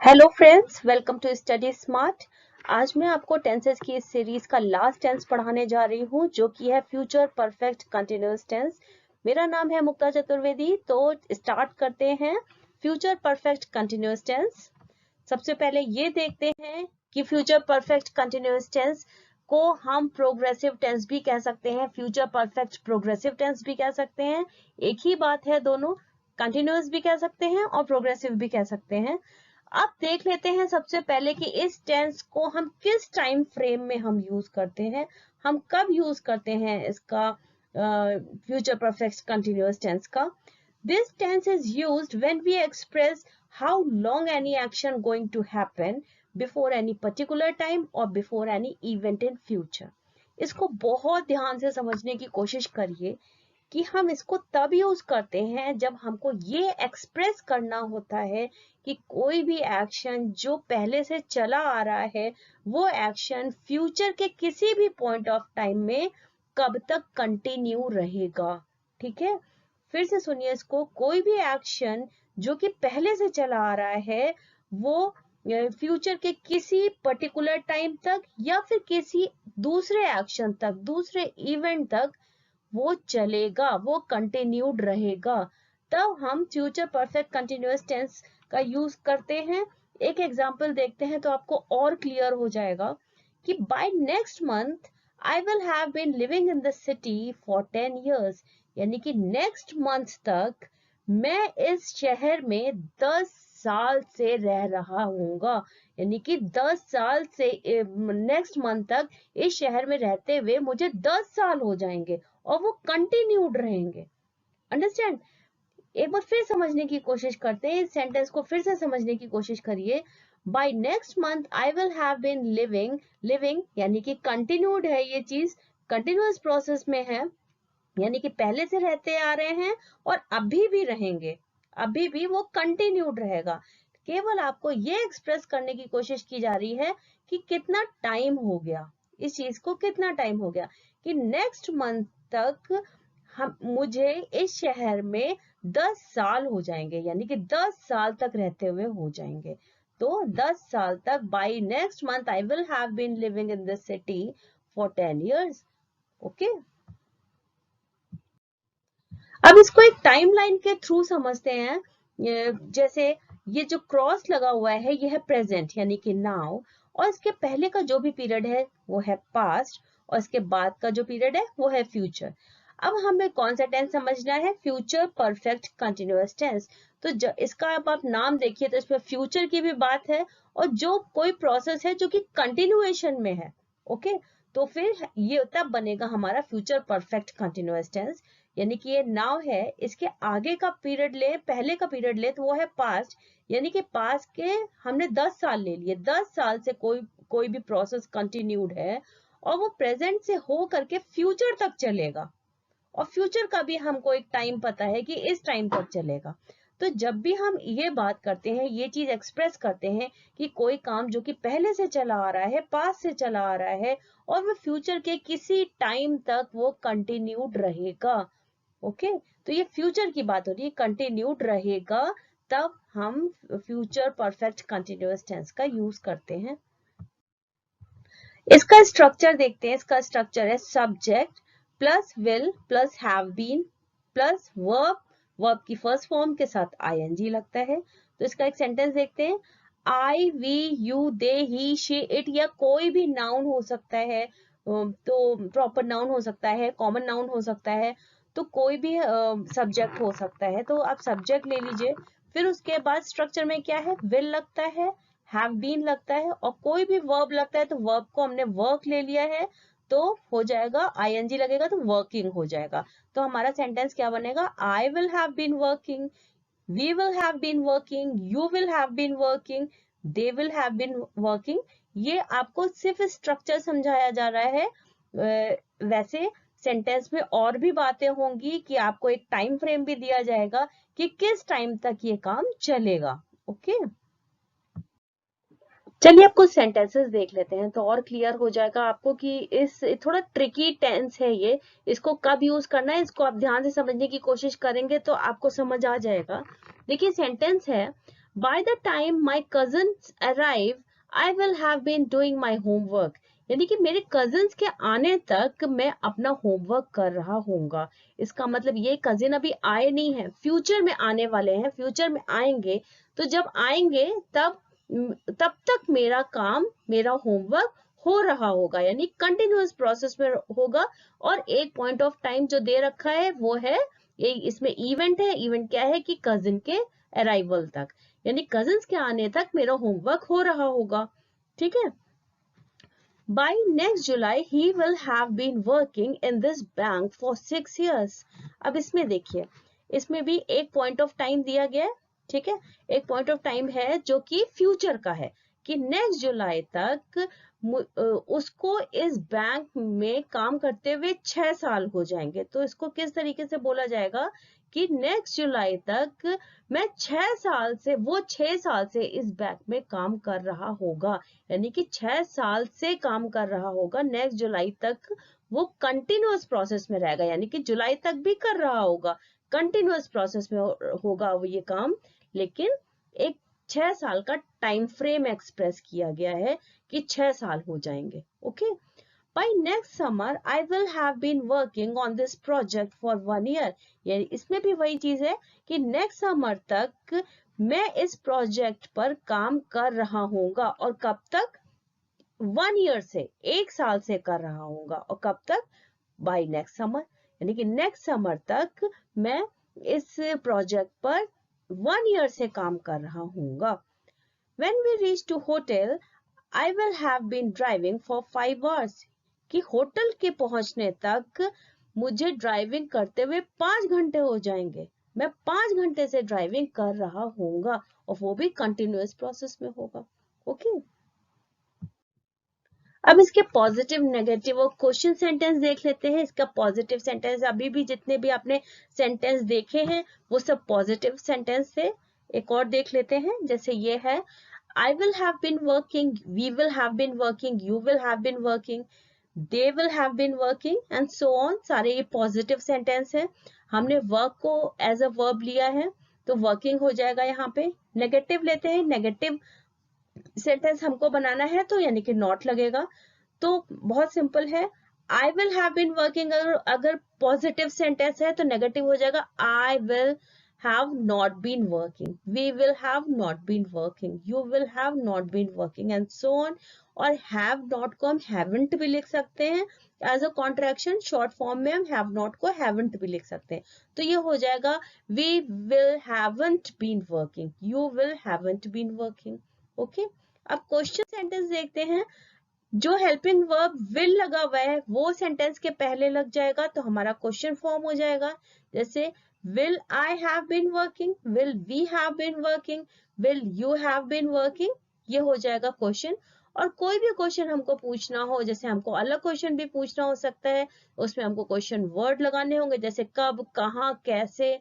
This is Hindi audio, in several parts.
Hello friends, welcome to study smart. आज मैं आपको टेंसेस की इस सीरीज का लास्ट टेंस पढ़ाने जा रही हूँ जो कि है फ्यूचर परफेक्ट कंटिन्यूअस टेंस। मेरा नाम है मुक्ता चतुर्वेदी। तो स्टार्ट करते हैं फ्यूचर परफेक्ट कंटिन्यूअस टेंस। सबसे पहले ये देखते हैं कि फ्यूचर परफेक्ट कंटिन्यूअस टेंस को हम प्रोग्रेसिव टेंस भी कह सकते हैं, फ्यूचर परफेक्ट प्रोग्रेसिव टेंस भी कह सकते हैं। एक ही बात है, दोनों कंटिन्यूअस भी कह सकते हैं और प्रोग्रेसिव भी कह सकते हैं। अब देख लेते हैं सबसे पहले कि इस टेंस को हम किस टाइम फ्रेम में हम यूज करते हैं, हम कब यूज करते हैं इसका फ्यूचर परफेक्ट कंटिन्यूअस टेंस का। This tense is used when we express how long any action going to happen before any particular time और before any event in future. इसको बहुत ध्यान से समझने की कोशिश करिए कि हम इसको तब यूज करते हैं जब हमको ये एक्सप्रेस करना होता है कि कोई भी एक्शन जो पहले से चला आ रहा है वो एक्शन फ्यूचर के किसी भी पॉइंट ऑफ टाइम में कब तक कंटिन्यू रहेगा। ठीक है, फिर से सुनिए इसको। कोई भी एक्शन जो कि पहले से चला आ रहा है वो फ्यूचर के किसी पर्टिकुलर टाइम तक या फिर किसी दूसरे एक्शन तक, दूसरे इवेंट तक वो चलेगा, वो कंटिन्यूड रहेगा। तब हम फ्यूचर परफेक्ट कंटिन्यूअस टेंस का यूज करते हैं। एक एग्जांपल देखते हैं तो आपको और क्लियर हो जाएगा कि by next month I will have been living in the city for 10 years। यानी कि नेक्स्ट मंथ तक मैं इस शहर में 10 साल से रह रहा हूँगा। यानी कि 10 साल से नेक्स्ट मंथ तक इस शहर में रहते हुए मुझे 10 साल हो जाएंगे और वो कंटिन्यूड रहेंगे। अंडरस्टैंड? एक बार फिर समझने की कोशिश करते हैं, इस सेंटेंस को फिर से समझने की कोशिश करिए। By next month I will have been living, living यानी कि कंटिन्यूड है, ये चीज कंटिन्यूअस प्रोसेस में है, यानी कि पहले से रहते आ रहे हैं और अभी भी रहेंगे, अभी भी वो कंटिन्यूड रहेगा। केवल आपको ये एक्सप्रेस करने की कोशिश की जा रही है कि कितना टाइम हो गया, इस चीज को कितना टाइम हो गया, कि नेक्स्ट मंथ तक हम मुझे इस शहर में 10 साल हो जाएंगे, यानी कि 10 साल तक रहते हुए हो जाएंगे। तो 10 साल तक, by next month I will have been living in this city for 10 years। Okay, अब इसको एक टाइमलाइन के थ्रू समझते हैं। जैसे ये जो क्रॉस लगा हुआ है ये है प्रेजेंट यानी कि नाउ, और इसके पहले का जो भी पीरियड है वो है पास्ट, और इसके बाद का जो पीरियड है वो है फ्यूचर। अब हमें कौन सा टेंस समझना है? Future perfect continuous tense. तो इसका अब आप नाम देखिए तो इसमें फ्यूचर की भी बात है और जो कोई प्रोसेस है जो कि कंटिन्यूएशन में है। ओके, तो फिर ये तब बनेगा हमारा फ्यूचर परफेक्ट कंटिन्यूअस टेंस। यानी कि ये नाउ है, इसके आगे का पीरियड ले, पहले का पीरियड ले तो वो है पास्ट, यानी कि पास्ट के हमने 10 साल ले लिए, 10 साल से कोई भी प्रोसेस कंटिन्यूड है और वो प्रेजेंट से हो करके फ्यूचर तक चलेगा, और फ्यूचर का भी हमको एक टाइम पता है कि इस टाइम तक चलेगा। तो जब भी हम ये बात करते हैं, ये चीज एक्सप्रेस करते हैं कि कोई काम जो कि पहले से चला आ रहा है, पास से चला आ रहा है और वो फ्यूचर के किसी टाइम तक वो कंटिन्यूड रहेगा। ओके, तो ये फ्यूचर की बात हो रही है, कंटिन्यूड रहेगा, तब हम फ्यूचर परफेक्ट कंटिन्यूअस टेंस का यूज करते हैं। इसका स्ट्रक्चर देखते हैं। इसका स्ट्रक्चर है subject plus will plus have been plus verb, verb की फर्स्ट फॉर्म के साथ आईएनजी लगता है। तो इसका एक सेंटेंस देखते हैं। I, we, you, they, he, she, it, या कोई भी नाउन हो सकता है, तो प्रॉपर नाउन हो सकता है, कॉमन नाउन हो सकता है, तो कोई भी सब्जेक्ट हो सकता है। तो आप सब्जेक्ट ले लीजिए, फिर उसके बाद स्ट्रक्चर में क्या है? विल लगता है, हैव बीन लगता है, और कोई भी वर्ब लगता है, तो वर्ब को हमने वर्क ले लिया है तो हो जाएगा, आईएनजी लगेगा तो वर्किंग हो जाएगा। तो हमारा सेंटेंस क्या बनेगा? I will have been working, we will have been working, you will have been working, they will have been working. ये आपको सिर्फ स्ट्रक्चर समझाया जा रहा है। वैसे सेंटेंस में और भी बातें होंगी कि आपको एक टाइम फ्रेम भी दिया जाएगा कि किस टाइम तक ये काम चलेगा। ओके, चलिए अब कुछ सेंटेंसेस देख लेते हैं तो और क्लियर हो जाएगा आपको कि इस थोड़ा ट्रिकी टेंस है ये, इसको कब यूज करना है, इसको आप ध्यान से समझने की कोशिश करेंगे तो आपको समझ आ जाएगा। देखिए सेंटेंस है, By the time my cousins arrive, I will have been doing my homework. यानी कि मेरे कजिन्स के आने तक मैं अपना होमवर्क कर रहा होऊंगा. इसका मतलब ये कजिन अभी आए नहीं है, फ्यूचर में आने वाले हैं, फ्यूचर में आएंगे. तो जब आएंगे तब तक मेरा काम, मेरा होमवर्क हो रहा होगा, यानी कंटिन्यूअस प्रोसेस में होगा. और एक पॉइंट ऑफ टाइम जो दे रखा है वो है, ये इसमें इवेंट है. इवेंट क्या है कि कजिन के अराइवल तक, यानी कजिन्स के आने तक मेरा होमवर्क हो रहा होगा. ठीक है. By next July, he will have been working in this bank for 6 years. अब इसमें देखिए, इसमें भी एक पॉइंट ऑफ टाइम दिया गया है. ठीक है, एक पॉइंट ऑफ टाइम है जो कि फ्यूचर का है, कि नेक्स्ट जुलाई तक उसको इस बैंक में काम करते हुए 6 साल हो जाएंगे. तो इसको किस तरीके से बोला जाएगा कि नेक्स्ट जुलाई तक मैं 6 साल से, वो 6 साल से इस बैंक में काम कर रहा होगा. यानी कि 6 साल से काम कर रहा होगा, नेक्स्ट जुलाई तक वो कंटिन्यूअस प्रोसेस में रहेगा, यानी कि जुलाई तक भी कर रहा होगा, कंटिन्यूअस प्रोसेस में होगा वो ये काम. लेकिन एक 6 साल का टाइम फ्रेम एक्सप्रेस किया गया है कि 6 साल हो जाएंगे. Okay. By next summer, I will have been working on this project for 1 year. यानी इसमें भी वही चीज है कि नेक्स्ट समर तक मैं इस प्रोजेक्ट पर काम कर रहा हूँगा. और कब तक? 1 ईयर से, 1 साल से कर रहा हूँगा. और कब तक? बाय नेक्स्ट समर, यानी कि नेक्स्ट समर तक मैं इस प्रोजेक्ट पर 1 ईयर से काम कर रहा हूँगा. When we reach to hotel, I will have been driving for 5 hours. कि होटल के पहुंचने तक मुझे ड्राइविंग करते हुए 5 घंटे हो जाएंगे. मैं 5 घंटे से ड्राइविंग कर रहा होऊंगा, और वो भी कंटिन्यूअस प्रोसेस में होगा. ओके. अब इसके पॉजिटिव, नेगेटिव और क्वेश्चन सेंटेंस देख लेते हैं. इसका पॉजिटिव सेंटेंस, अभी भी जितने भी आपने सेंटेंस देखे हैं वो सब पॉजिटिव सेंटेंस थे. एक और देख लेते हैं, जैसे ये है, I will have been working, we will have been working, you will have been working, they will have been working and so on. सारे ये पॉजिटिव सेंटेंस है. हमने वर्क को एज अ वर्ब लिया है तो वर्किंग हो जाएगा यहाँ पे. नेगेटिव लेते हैं, नेगेटिव सेंटेंस हमको बनाना है तो यानी कि नॉट लगेगा. तो बहुत सिंपल है. I will have been working, अगर पॉजिटिव सेंटेंस है तो नेगेटिव हो जाएगा I will have not been working, we will have not been working, you will have not been working and so on. और have not को हम haven't भी लिख सकते हैं as a contraction. Short form में हम have not को haven't भी लिख सकते हैं. तो ये हो जाएगा we will haven't been working, you will haven't been working. Okay. अब क्वेश्चन सेंटेंस देखते हैं. जो हेल्पिंग वर्ब विल लगा हुआ है वो सेंटेंस के पहले लग जाएगा तो हमारा क्वेश्चन फॉर्म हो जाएगा. जैसे will I have been working, will we have been working, will you have been working, ये हो जाएगा क्वेश्चन. और कोई भी क्वेश्चन हमको पूछना हो, जैसे हमको अलग क्वेश्चन भी पूछना हो सकता है, उसमें हमको क्वेश्चन वर्ड लगाने होंगे, जैसे कब, कहाँ, कैसे,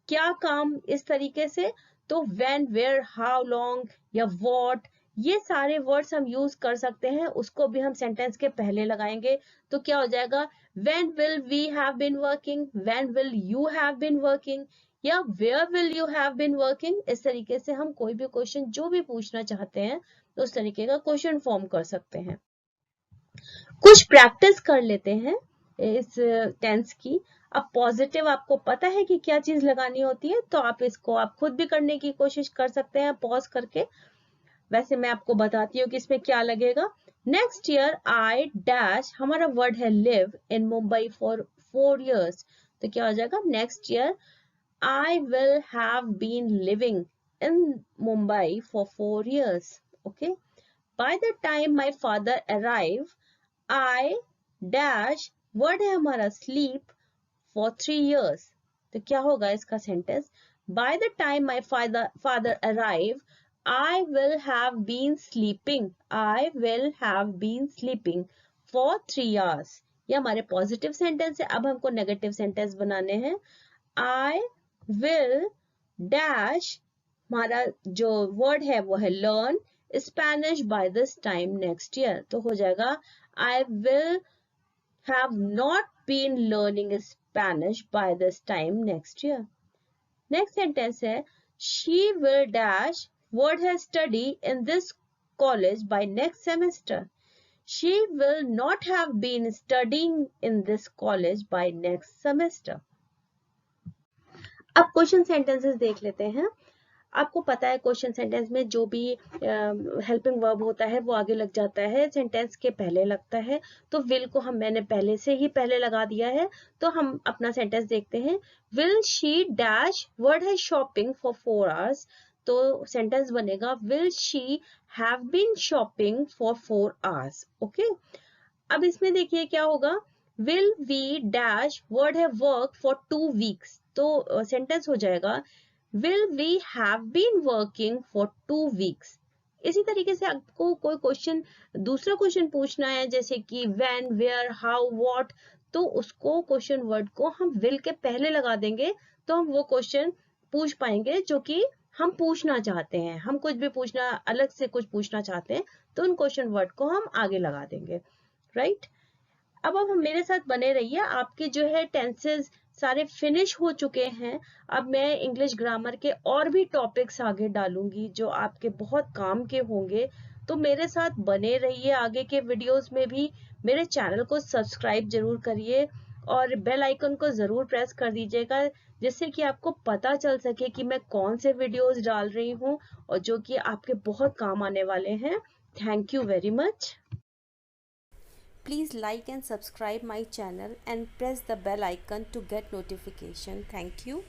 क्या काम, इस तरीके से. तो when, where, how long या what, ये सारे वर्ड्स हम यूज कर सकते हैं, उसको भी हम सेंटेंस के पहले लगाएंगे. तो क्या हो जाएगा, when will we have been working, when will you have been working, या where will you have been working. इस तरीके से हम कोई भी क्वेश्चन जो भी पूछना चाहते हैं तो उस तरीके का क्वेश्चन फॉर्म कर सकते हैं. कुछ प्रैक्टिस कर लेते हैं इस टेंस की. अब पॉजिटिव आपको पता है कि क्या चीज लगानी होती है, तो आप इसको आप खुद भी करने की कोशिश कर सकते हैं पॉज करके. वैसे मैं आपको बताती हूँ कि इसमें क्या लगेगा. नेक्स्ट ईयर आई डैश, हमारा वर्ड है live in Mumbai for 4 years. तो क्या हो जाएगा, next year I will have been living in Mumbai for 4 years. Okay. By the time my father arrive, I dash, word है हमारा स्लीप फॉर 3 years. तो क्या होगा इसका sentence, bye the time my father arrive I will have been sleeping, I will have been sleeping for 3 years. ये हमारे पॉजिटिव सेंटेंस है. अब हमको नेगेटिव सेंटेंस बनाने हैं. I will dash, हमारा जो वर्ड है वो है learn Spanish by this time next year. तो हो जाएगा I will have not been learning Spanish by this time next year. Next sentence है she will dash would have studied in this college by next semester. She will not have been studying in this college by next semester. अब क्वेश्चन सेंटेंसेस देख लेते हैं. आपको पता है क्वेश्चन सेंटेंस में जो भी हेल्पिंग वर्ब होता है वो आगे लग जाता है, सेंटेंस के पहले लगता है. तो विल को मैंने पहले से ही पहले लगा दिया है. तो हम अपना सेंटेंस देखते हैं. विल शी डैश वर्ड है शॉपिंग फॉर 4 hours. तो सेंटेंस बनेगा will she have been shopping for 4 hours. Okay, अब इसमें देखिए क्या होगा. विल वी डैश वर्ड है वर्क फॉर 2 weeks. तो सेंटेंस हो जाएगा Will we have been working for 2 weeks? इसी तरीके से आपको कोई क्वेश्चन, दूसरा क्वेश्चन पूछना है जैसे कि when, where, how, what, तो उसको क्वेश्चन वर्ड को हम will के पहले लगा देंगे तो हम वो क्वेश्चन पूछ पाएंगे जो कि हम पूछना चाहते हैं. हम कुछ भी पूछना, अलग से कुछ पूछना चाहते हैं तो उन क्वेश्चन वर्ड को हम आगे लगा देंगे. राइट, अब हम मेरे साथ बने रहिए. आपके जो है टेंसेस सारे फिनिश हो चुके हैं. अब मैं इंग्लिश ग्रामर के और भी टॉपिक्स आगे डालूंगी जो आपके बहुत काम के होंगे. तो मेरे साथ बने रहिए. आगे के वीडियोस में भी मेरे चैनल को सब्सक्राइब जरूर करिए और बेल आइकन को जरूर प्रेस कर दीजिएगा जिससे कि आपको पता चल सके कि मैं कौन से वीडियोस डाल रही हूँ और जो कि आपके बहुत काम आने वाले हैं. Thank you very much. Please like and subscribe my channel and press the bell icon to get notification. Thank you.